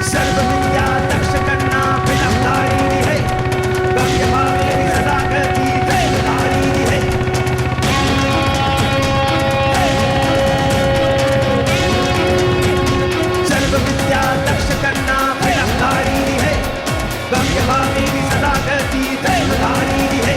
सर्व विद्या दक्ष कन्या विलंबधारिणी है, गम्य भावेन सदा गति दैवधारिणी है। सर्व विद्या दक्ष कन्या विलंबधारिणी है, गम्य भावेन सदा गति दैवधारिणी है।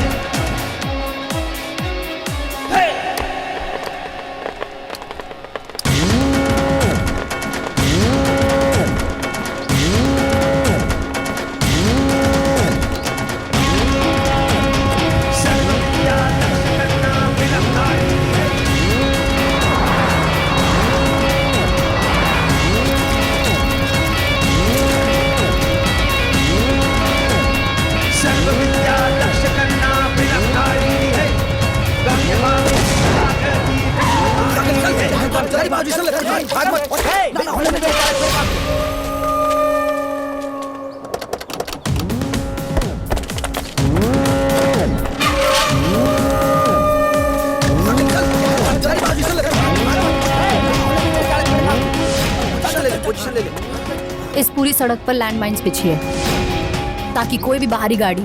इस पूरी सड़क पर लैंडमाइंस बिछी है ताकि कोई भी बाहरी गाड़ी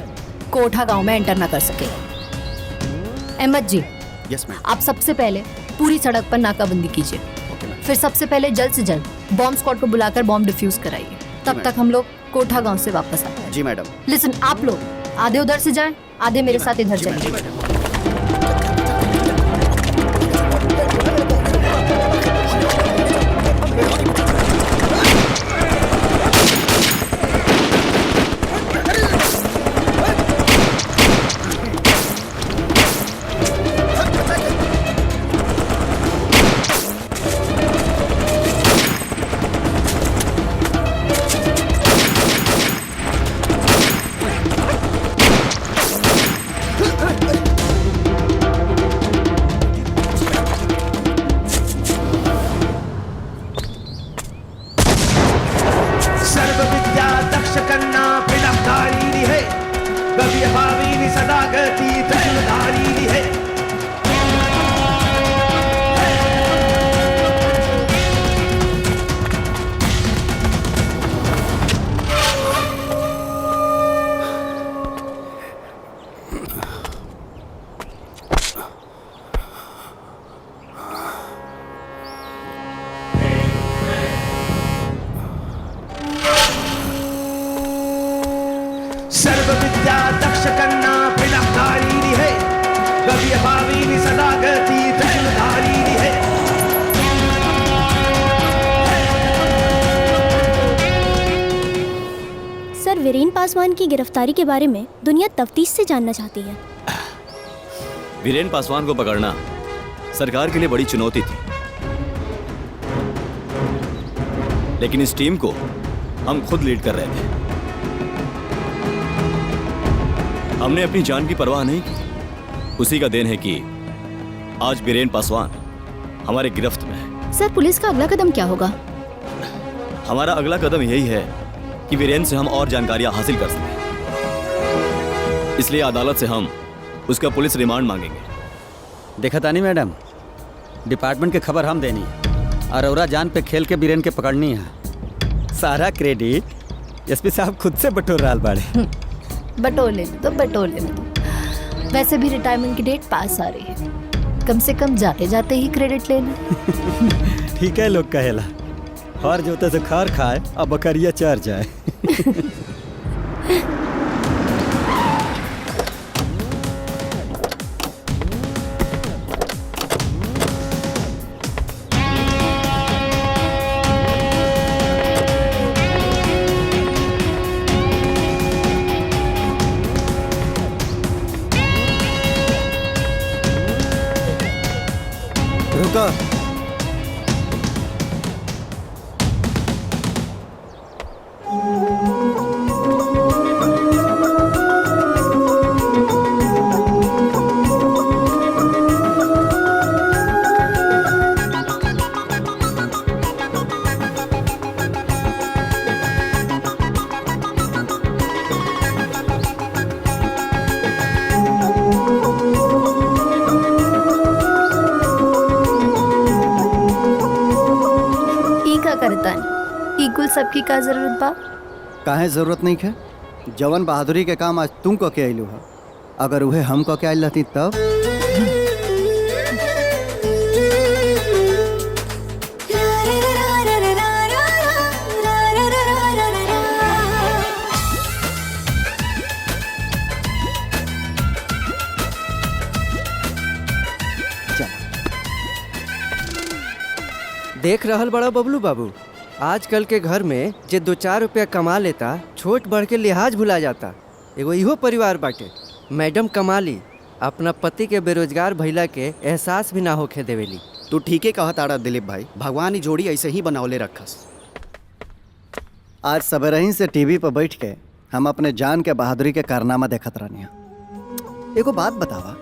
कोठा गांव में एंटर ना कर सके। अहमद जी, यस मैम। आप सबसे पहले पूरी सड़क पर नाकाबंदी कीजिए। फिर सबसे पहले जल्द से जल्द बॉम्ब स्क्वाड को बुलाकर बॉम्ब डिफ्यूज कराइए। तब तक हम लोग कोठा गांव से वापस आते हैं। जी मैडम। लिसन, आप लोग आधे उधर से जाएं, आधे मेरे साथ इधर चलें। सर्व विद्या दक्ष कन्या विलंबधारिणी है, गव्य भाविनी सदा गति दैवधारिणी है। सर, वीरेन पासवान की गिरफ्तारी के बारे में दुनिया तफ्तीश से जानना चाहती है। वीरेन पासवान को पकड़ना सरकार के लिए बड़ी चुनौती थी, लेकिन इस टीम को हम खुद लीड कर रहे थे। हमने अपनी जान की परवाह नहीं की। उसी का देन है कि आज वीरेन पासवान हमारे गिरफ्त में है। सर, पुलिस का अगला कदम क्या होगा? हमारा अगला कदम यही है कि वीरेन से हम और जानकारियां हासिल कर सकें। इसलिए अदालत से हम उसका पुलिस रिमांड मांगेंगे। देखा तानी मैडम, डिपार्टमेंट की खबर हम देनी है और औरा जान पे खेल के वीरेन के पकड़नी है। सारा क्रेडिट एसपी साहब खुद से बटोर रहा बाड़े। बटोर लेने तो बटोर लेने तो। वैसे भी रिटायरमेंट की डेट पास आ रही है, कम से कम जाते जाते ही क्रेडिट ले लें। ठीक है, लोग कहेला हर जोते से खार खाए अब बकरिया चर जाए। रुको, सबकी का जरूरत बा? काहे जरूरत नहीं है? जवन बहादुरी के काम आज तुम को के आइलू है, अगर उहे हम को के आइल रहती तब। देख रहल बड़ा बबलू बाबू, आजकल के घर में जे 2-4 रुपया कमा लेता, छोट बड़ के लिहाज भुला जाता। एगो इहो परिवार बाटे, मैडम कमाली अपना पति के बेरोजगार भइला के एहसास भी ना होखे देवेली। तू ठीके कहत आड़ा दिलीप भाई, भगवान ही जोड़ी ऐसे ही बनावले रखस। आज सबरही से टीवी पर बैठ के हम अपने जान के बहादुरी के कारनामा देखत रहनी। एगो बात बतावा,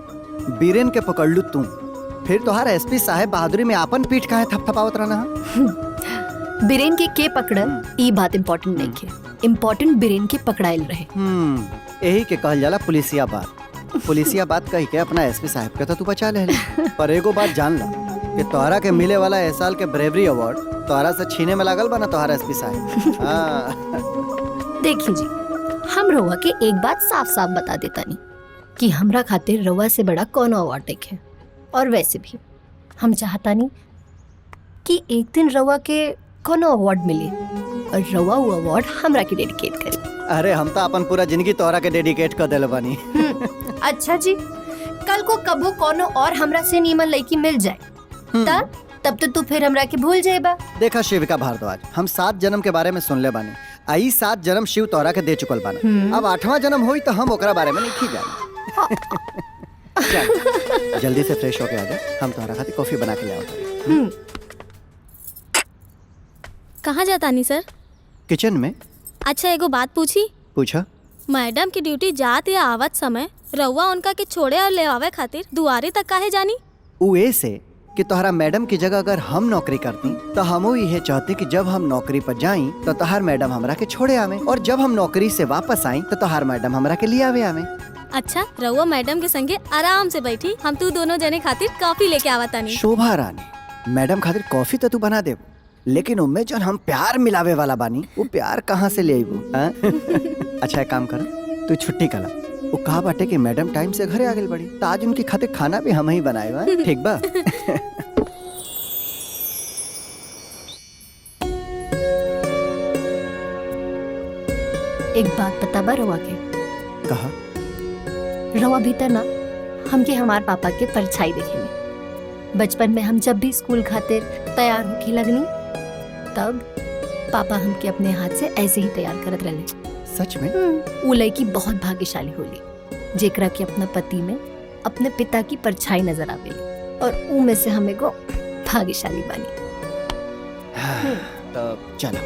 बीरेन के पकड़लू तू, फिर तोहार एसपी साहब बहादुरी में आपन पीठ काहे थपथपावत रहना? बिरेन के पकड़ल ई बात इम्पोर्टेंट नहीं है, इम्पोर्टेंट बिरेन के पकड़ाइल रहे। यही के कहल जाला पुलिसिया बात। पुलिसिया बात कही के अपना एसपी साहब के तो तू बचा ले। पर एगो बात जान ला कि तोहरा के मिले वाला इस साल के ब्रेवरी अवार्ड तोहरा से छीने में लागल बा ना तोहरा एसपी साहब। देखिए जी, हम रउआ के एक बात साफ साफ बता देता नहीं कि हमरा खातिर रउआ से बड़ा कौन अवार्ड देखे। और वैसे भी हम चाहता नहीं कि एक दिन रउआ के कोनो अवार्ड मिले और रउआ वो अवार्ड हमरा के डेडिकेट करे। अरे हम तो अपन पूरा जिंदगी तोहरा के डेडिकेट कर देले बानी। अच्छा जी, कल को कबो कोनो और हमरा से नीमन लड़की मिल जाए तब तो तू फिर हमरा के भूल जाएबा। देखा शिविका भारद्वाज, हम 7 जन्म के बारे में सुनले बानी। आई 7 जन्म शिव तोहरा के दे चुकल बाना। अब 8वां जन्म होई तो हम ओकरा बारे में नहीं जाने। जल्दी से फ्रेश होके आ जा, हम तुम्हारा खातिर कॉफी बना के ले आओ। कहाँ जाता नहीं सर? किचन में। अच्छा एगो बात पूछी? पूछा। मैडम की ड्यूटी जात या आवत समय रउआ उनका के छोड़े और ले आवे खातिर दुआरे तक काहे जानी? उ ऐसे कि तोहरा मैडम की जगह अगर हम नौकरी करती तो हम यह चाहते कि जब हम नौकरी पर जाई तो तोहार मैडम हमरा के छोड़े आवे, और जब हम नौकरी से वापस आई तो तोहार मैडम हमरा के लिए आवे। अच्छा, रउआ मैडम के संगे आराम से बैठी, हम तू दोनों जने खातिर कॉफी लेके आवता नहीं। शोभा रानी, मैडम खातिर कॉफी तो तू बना दे, लेकिन उनमें जो हम प्यार मिलावे वाला बानी वो प्यार कहाँ से ले आईबू? अच्छा एक काम कर, तू छुट्टी कला। वो कहा बाटे कि मैडम टाइम से घरे आ गई बड़ी, तो आज उनकी खातिर खाना भी हम ही बनाए। ठीक बा? एक बात बता बा रउआ के। कहा? रउआ भीतर ना हमके हमार पापा के परछाई देखेली। बचपन में हम जब भी स्कूल खातिर तैयार होके लगनी तब पापा हमके अपने हाथ से ऐसे ही तैयार करत रहे। सच में? वो लड़की बहुत भाग्यशाली होली जेकरा के अपना पति में अपने पिता की परछाई नजर आवेली, और ऊ में से हमें को भाग्यशाली बानी। तब चलो।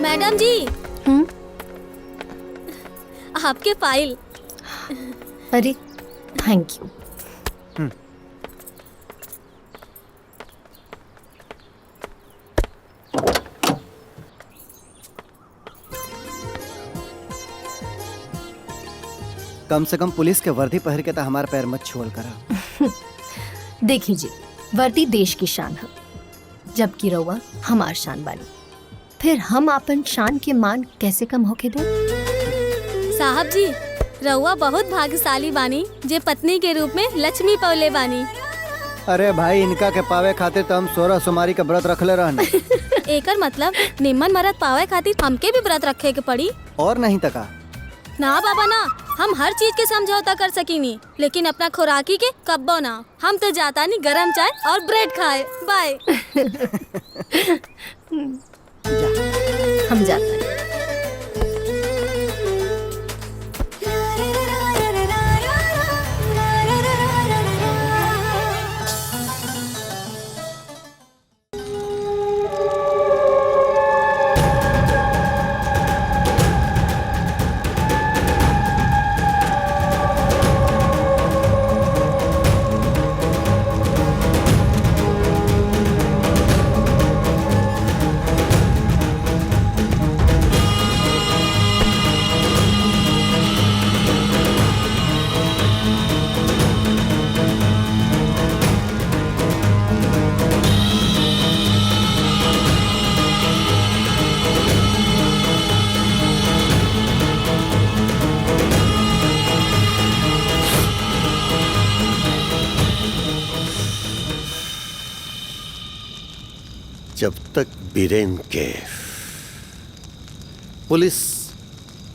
मैडम जी, आपके फाइल। अरे थैंक यू। कम से कम पुलिस के वर्दी पहन के तो हमारे पैर मत छुअल करा। देखिए जी, वर्दी देश की शान है, जबकि रउआ हमार शान बानी। फिर हम अपन शान के मान कैसे कम होके दे? साहब जी, रउआ बहुत भाग्यशाली बानी जे पत्नी के रूप में लक्ष्मी पौले बानी। अरे भाई, इनका के पावे खातिर तो हम 16 सोमवारी का व्रत रखले रहने। एकर मतलब निम्मन मरद पावे खातिर हमके भी व्रत रखे के पड़ी? और नहीं तका। ना बाबा ना, हम हर चीज के समझौता कर सकीनी, लेकिन अपना खुराकी के कब्बो ना। हम तो जाता नहीं गरम चाय और ब्रेड खाए। बाय। हम जाते हैं। जब तक बीरेन के पुलिस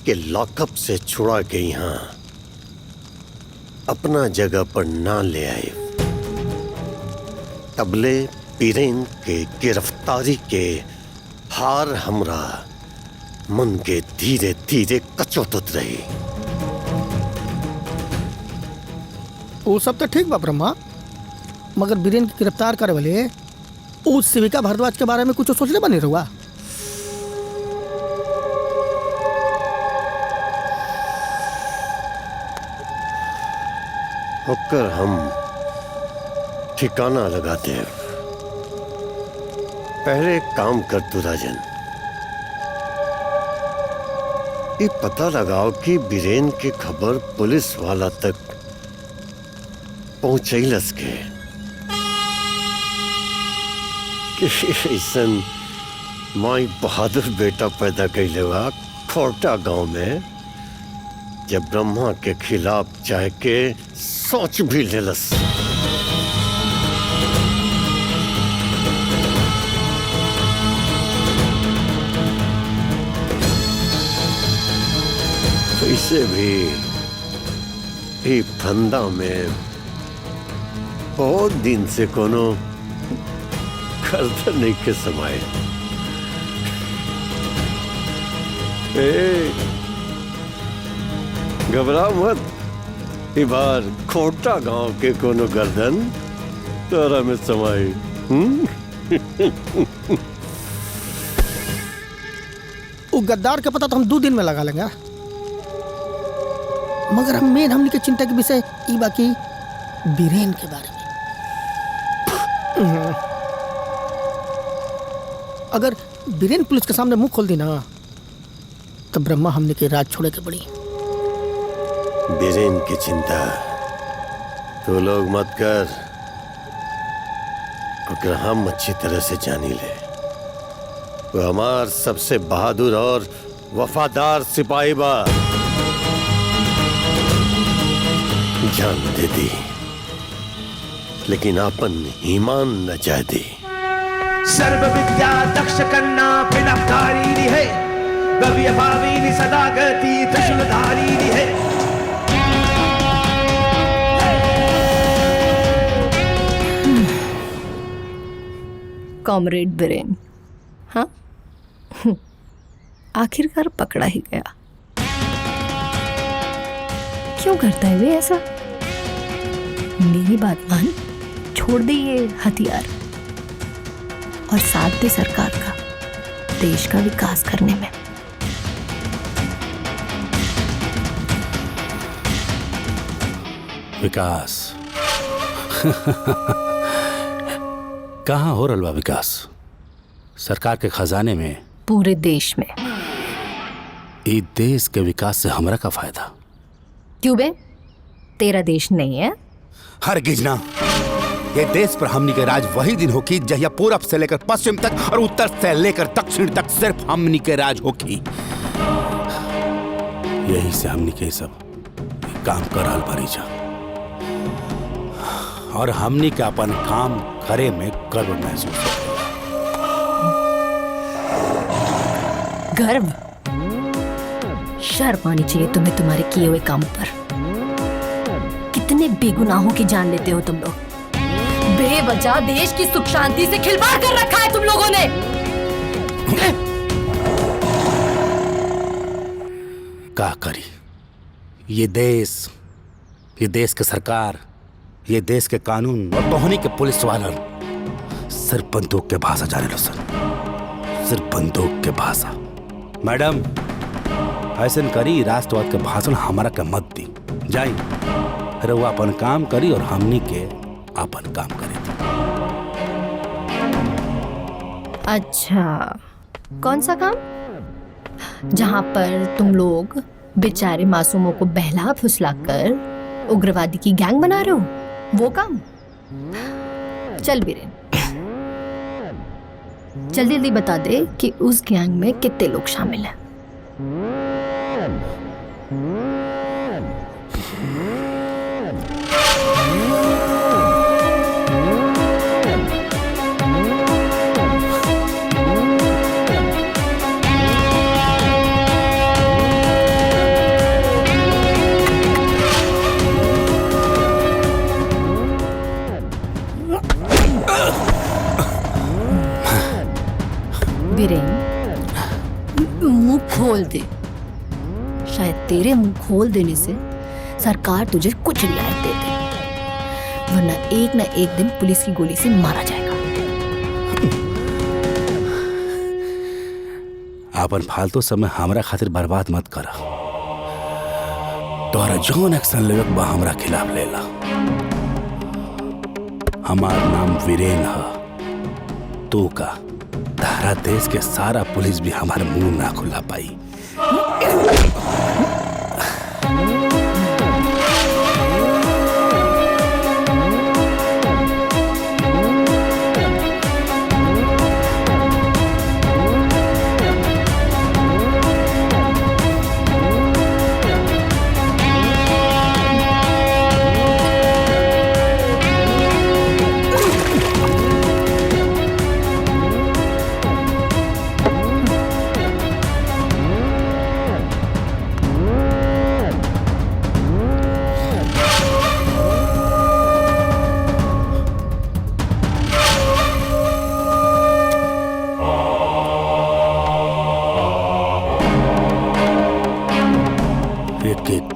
के लॉकअप से छुड़ा के यहाँ अपना जगह पर ना ले आए, तबले बीरेन के गिरफ्तारी के हार हमरा मन के धीरे धीरे कचोटत रही। वो सब तो ठीक बा ब्रह्मा, मगर बीरेन की गिरफ्तार करे वाले उस शिविका भारद्वाज के बारे में कुछ सोचले बनी रहुआ? होकर हम ठिकाना लगाते हैं। पहले एक काम कर तू राजन, ये पता लगाओ कि बीरेन की खबर पुलिस वाला तक पहुंचैलस के कि ऐसन माई बहादुर बेटा पैदा कैले बा खोटा गांव में, जब ब्रह्मा के खिलाफ चाह के सोच भी लेलस। तो इसे भी ही फंदा में बहुत दिन से कोनो गर्दन नहीं के समाये। घबराओ मत, ई बार खोटा गांव के कोनो गर्दन तोरा में समाये। वो गद्दार के पता तो हम 2 दिन में लगा लेंगे, मगर हम मेन हमनी के चिंता के विषय ई बाकी बीरेन के बारे में। अगर बीरेन पुलिस के सामने मुंह खोल दी ना, तो ब्रह्मा हमने के राज छोड़े के पड़ी। बीरेन की चिंता तो लोग मत कर, क्योंकि हम अच्छी तरह से जानी ले। वो हमार सबसे बहादुर और वफादार सिपाही बा, जान दे दी लेकिन अपन ईमान न जा दी। सर्व विद्या दक्ष कन्ना पिलकधारिणी है, गव्य भाविनी सदा गति त्रिशूलधारिणी है। कॉमरेड बीरेन, हाँ आखिरकार पकड़ा ही गया। क्यों करता है वे ऐसा? मेरी बात मान, छोड़ दे ये हथियार और साथ दे सरकार का देश का विकास करने में। विकास कहाँ हो रहा विकास? सरकार के खजाने में? पूरे देश में। इस देश के विकास से हमरा का फायदा? क्यों बे, तेरा देश नहीं है? हरगिज ना। ये देश पर हमनी के राज वही दिन होगी जहिया पूरब से लेकर पश्चिम तक और उत्तर से लेकर दक्षिण तक सिर्फ हमनी के राज होगी। यही से हमनी के सब काम कराल भरी जा और हमनी के अपन काम करे में गर्व महसूस हो। गर्व? शर्म आनी चाहिए तुम्हें तुम्हारे किए हुए काम पर। कितने बेगुनाहों की जान लेते हो तुम लोग। बेवजह देश की सुख शांति से खिलवाड़ कर रखा है तुम लोगों ने। क्या करी? ये देश की सरकार, ये देश के कानून और तोहनी के पुलिस वालन सिर्फ बंदूक के भाषा जाने लो सर, सिर्फ बंदूक के भाषा। मैडम ऐसन करी, राष्ट्रवाद के भाषण हमारा के मत दी। जाई रहुआ अपन काम करी और हमनी के अपन काम करे। अच्छा, कौन सा काम? जहां पर तुम लोग बेचारे मासूमों को बहला फुसलाकर उग्रवादी की गैंग बना रहे हो, वो काम? चल बीरेन, जल्दी जल्दी बता दे कि उस गैंग में कितने लोग शामिल हैं। वीरेन, मुंह खोल दे। शायद तेरे मुंह खोल देने से सरकार तुझे कुछ रियायत दे दे, वरना एक न एक दिन पुलिस की गोली से मारा जाएगा। अपन फालतू समय हमरा खातिर बर्बाद मत करा। तोहरा जौन एक्शन लेवे के बा हमरा खिलाफ लेला। हमार नाम वीरेन है। तू का तारा देश के सारा पुलिस भी हमारे मुंह ना खुला पाई।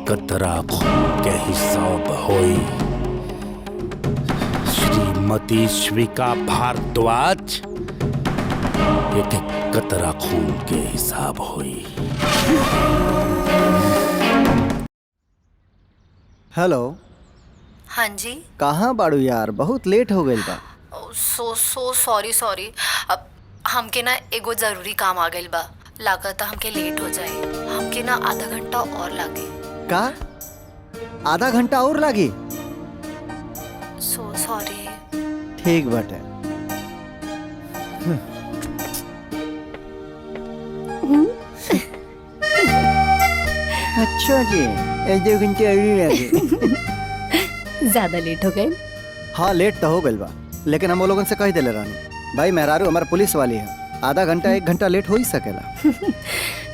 कतरा खून के हिसाब होई। श्रीमती श्विका भारद्वाज, एक एक कतरा खून के हिसाब होई। हेलो। हाँ जी। कहाँ बाड़ू यार, बहुत लेट हो गई बा। So sorry. अब हमके ना एगो जरूरी काम आ गइल बा, लागत हमके लेट हो जाए। हमके ना आधा घंटा और लागे। का? आधा घंटा और लागी? So sorry. ठीक बाटे। अच्छा जी, आधे घंटे लगे। ज्यादा लेट हो गए? हाँ लेट तो हो गई बा, लेकिन हम वो लोगन से कह दिले रानी भाई मेहरारू हमारा पुलिस वाली है, आधा घंटा 1 घंटा लेट हो ही सकेला।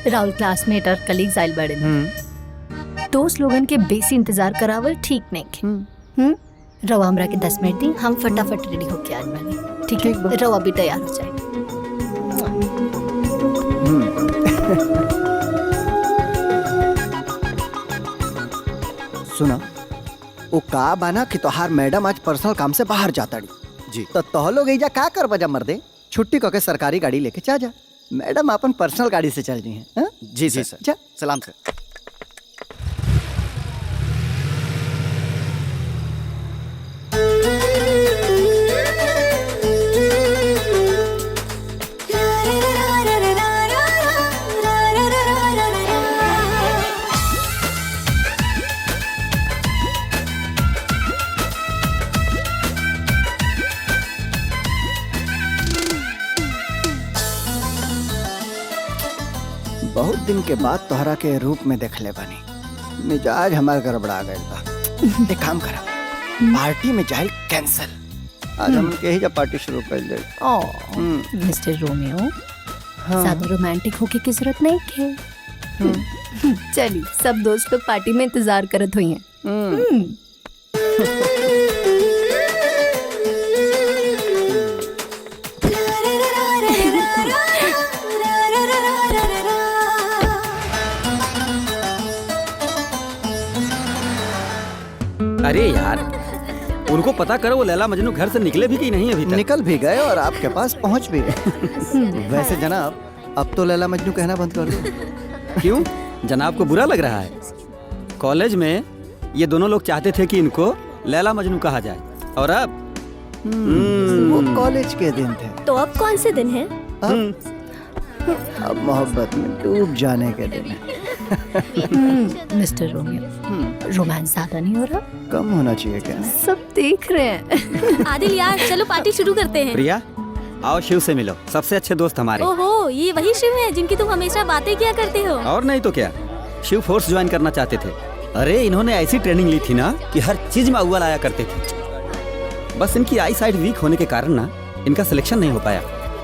राहुल क्लासमेट और कलीग्स आइल बड़े दोस्त लोगन के बेसी इंतजार करावल ठीक नहीं। रवा हमरा के 10 मिनट दी, हम फटाफट रेडी होके आज बनी। ठीक है, रवा भी तैयार हो जाए। सुना, वो का बाना कि तोहार मैडम आज पर्सनल काम से बाहर जाता जी, तो तोह लोग एजा का कर बजा मर्दे, छुट्टी करके सरकारी गाड़ी लेके जा। मैडम अपन पर्सनल गाड़ी से चल रही हैं। जी सर। जा। सलाम सर। बहुत दिन के बाद तोहरा के रूप में देख ले बनी, मिजाज हमार गड़बड़ा गइल बा। एक काम करा, पार्टी में जाए कैंसिल। आज हम के ही जब पार्टी शुरू कर ले। मिस्टर रोमियो, ज्यादा रोमांटिक होके की जरूरत नहीं है। चलिए, सब दोस्त लोग पार्टी में इंतजार करत हुई हैं। अरे यार, उनको पता करो वो लैला मजनू घर से निकले भी कि नहीं अभी तक। निकल भी गए और आपके पास पहुंच भी गए। वैसे जनाब, अब तो लैला मजनू कहना बंद कर दो। क्यों? जनाब को बुरा लग रहा है? कॉलेज में ये दोनों लोग चाहते थे कि इनको लैला मजनू कहा जाए, और अब वो कॉलेज के दिन थे। तो अब कौन से दिन है? अब मोहब्बत में डूब जाने के दिन है। मिस्टर रोमियो, रोमांस ज्यादा नहीं हो रहा? कम होना चाहिए क्या? सब देख रहे हैं। आदिल यार, चलो पार्टी शुरू करते हैं। प्रिया, आओ शिव से मिलो, सबसे अच्छे दोस्त हमारे। ओहो, ये वही शिव है जिनकी तुम हमेशा बातें किया करते हो। और नहीं तो क्या, शिव फोर्स ज्वाइन करना चाहते थे। अरे इन्होंने ऐसी ट्रेनिंग ली थी ना कि हर चीज में अव्वल आया करते थे। बस इनकी आई साइड वीक होने के कारण ना इनका सिलेक्शन नहीं हो पाया।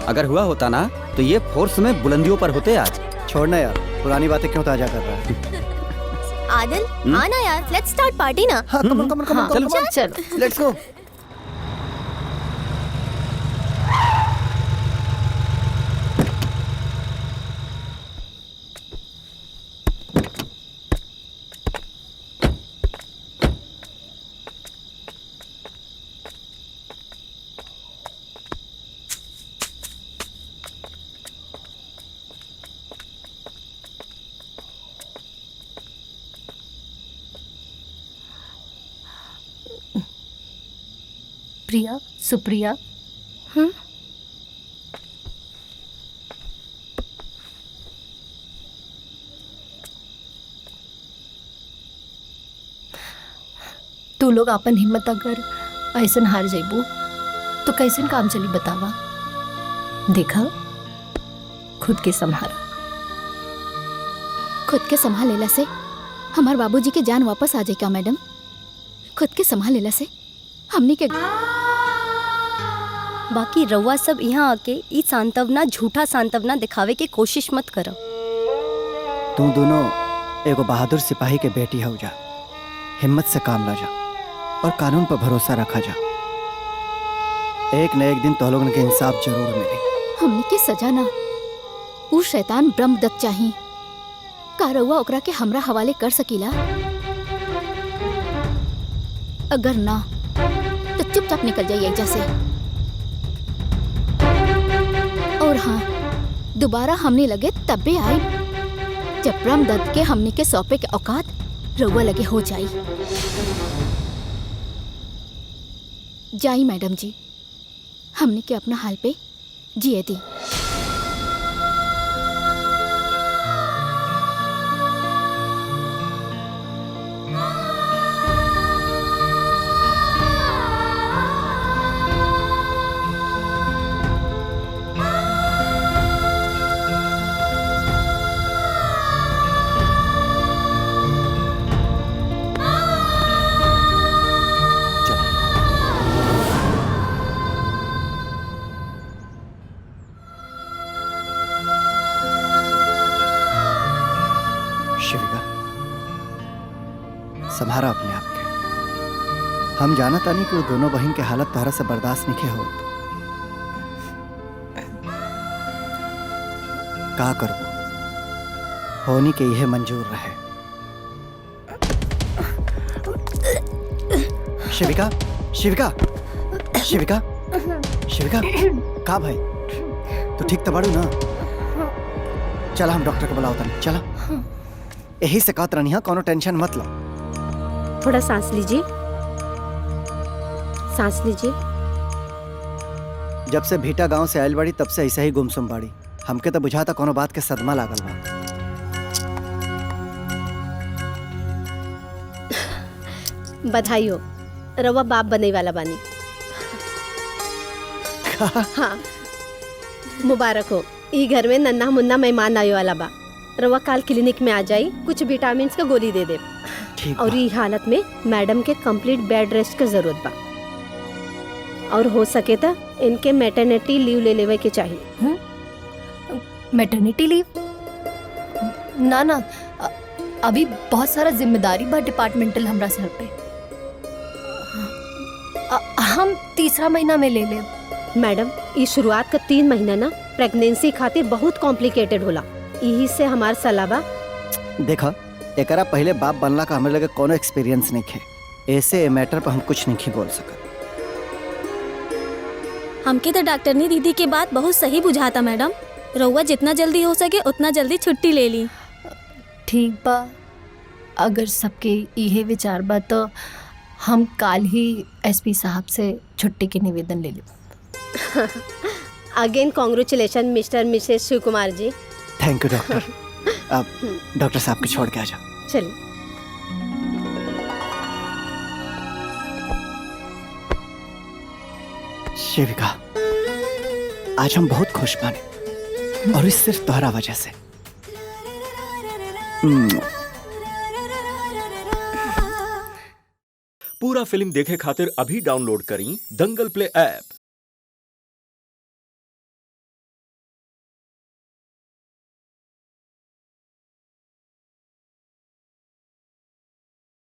अगर हुआ होता ना तो ये फोर्स में बुलंदियों पर होते आज। छोड़ना यार, पुरानी बातें क्यों ताजा कर रहा है? आदिल, आना यार, लेट्स स्टार्ट पार्टी ना। हाँ, कम चलो, लेट्स गो। प्रिया, सुप्रिया। तू लोग अपन हिम्मत अगर ऐसन हार जाइबू तो कैसन काम चली बतावा। देखा, खुद के संभाला। खुद के संभाल लेला से हमार बाबूजी के जान वापस आ जाए क्या मैडम? खुद के संभाल लेला से हमनी के बाकी रउआ सब यहाँ आके ई सांत्वना, झूठा सांत्वना दिखावे के कोशिश मत करो। तू दोनों एगो बहादुर सिपाही के बेटी हो जा, हिम्मत से काम ला जा और कानून पर भरोसा रखा जा। एक न एक दिन तो लोगन के इंसाफ जरूर मिले। हमनी के सजा ना, ऊ शैतान ब्रह्मदत्त चाहिए। का रउआ ओकरा के हमरा हवाले कर सकीला? अगर ना तो चुपचाप निकल जाइए एजा से। और हाँ, दोबारा हमने लगे तबे आई जब ब्रह्मदत्त के हमनी के सौंपे के औकात रउआ लगे हो जाई। जाई मैडम जी, हमने के अपना हाल पे जिए दी। शिविका, संभारा अपने आप के। हम जाना तानी कि वो दोनों बहन के हालत तहरा से बर्दाश्त नहीं हो। का करबो, होनी के यह मंजूर रहे। शिविका, शिविका, शिविका, शिविका, का भाई तू ठीक तो बाड़ू ना? चला हम डॉक्टर को बुलाओ तनी। चला, यही से कहत रहनी है, कोनो टेंशन मत लो। थोड़ा सांस लीजिए, सांस लीजिए। जब से भीटा गांव से आयल बाड़ी तब से ऐसा ही गुमसुम बाड़ी। हमके तो बुझाता कोनो बात के सदमा लागल बा। बधाई हो, रवा बाप बने वाला बानी। हाँ, मुबारक हो। ई घर में नन्हा मुन्ना मेहमान आयो वाला बा। रवा काल क्लिनिक में आ जाई, कुछ विटामिन का गोली दे दे। और ई हालत में मैडम के कंप्लीट बेड रेस्ट की जरूरत बा। और हो सके तो इनके मैटरनिटी लीव ले लेवे के चाहिए। Maternity leave? ना ना, अभी बहुत सारा जिम्मेदारी बा डिपार्टमेंटल हमरा सर पे। हम तीसरा महीना में ले ले। मैडम, ई शुरुआत का 3 महीना ना प्रेगनेंसी खातिर बहुत कॉम्प्लिकेटेड होला। यही से हमार सलाह बा। देखा, एकरा पहले बाप बनला का हमें लगे कोनो एक्सपीरियंस नहीं है। ऐसे मैटर पर हम कुछ नहीं बोल सकते। हमके तो डॉक्टरनी दीदी के बात बहुत सही बुझाता मैडम। रउआ जितना जल्दी हो सके उतना जल्दी छुट्टी ले ली। ठीक बा, अगर सबके यही विचार बा तो हम काल ही एसपी साहब से छुट्टी के निवेदन ले लें। Again congratulation Mr Mrs Shiv Kumar ji. Thank you doctor. अब डॉक्टर साहब को छोड़ के आ जाओ। चलिए। शिविका, आज हम बहुत खुश बने और इस सिर्फ तुम्हारा वजह से। पूरा फिल्म देखे खातिर अभी डाउनलोड करी दंगल प्ले ऐप।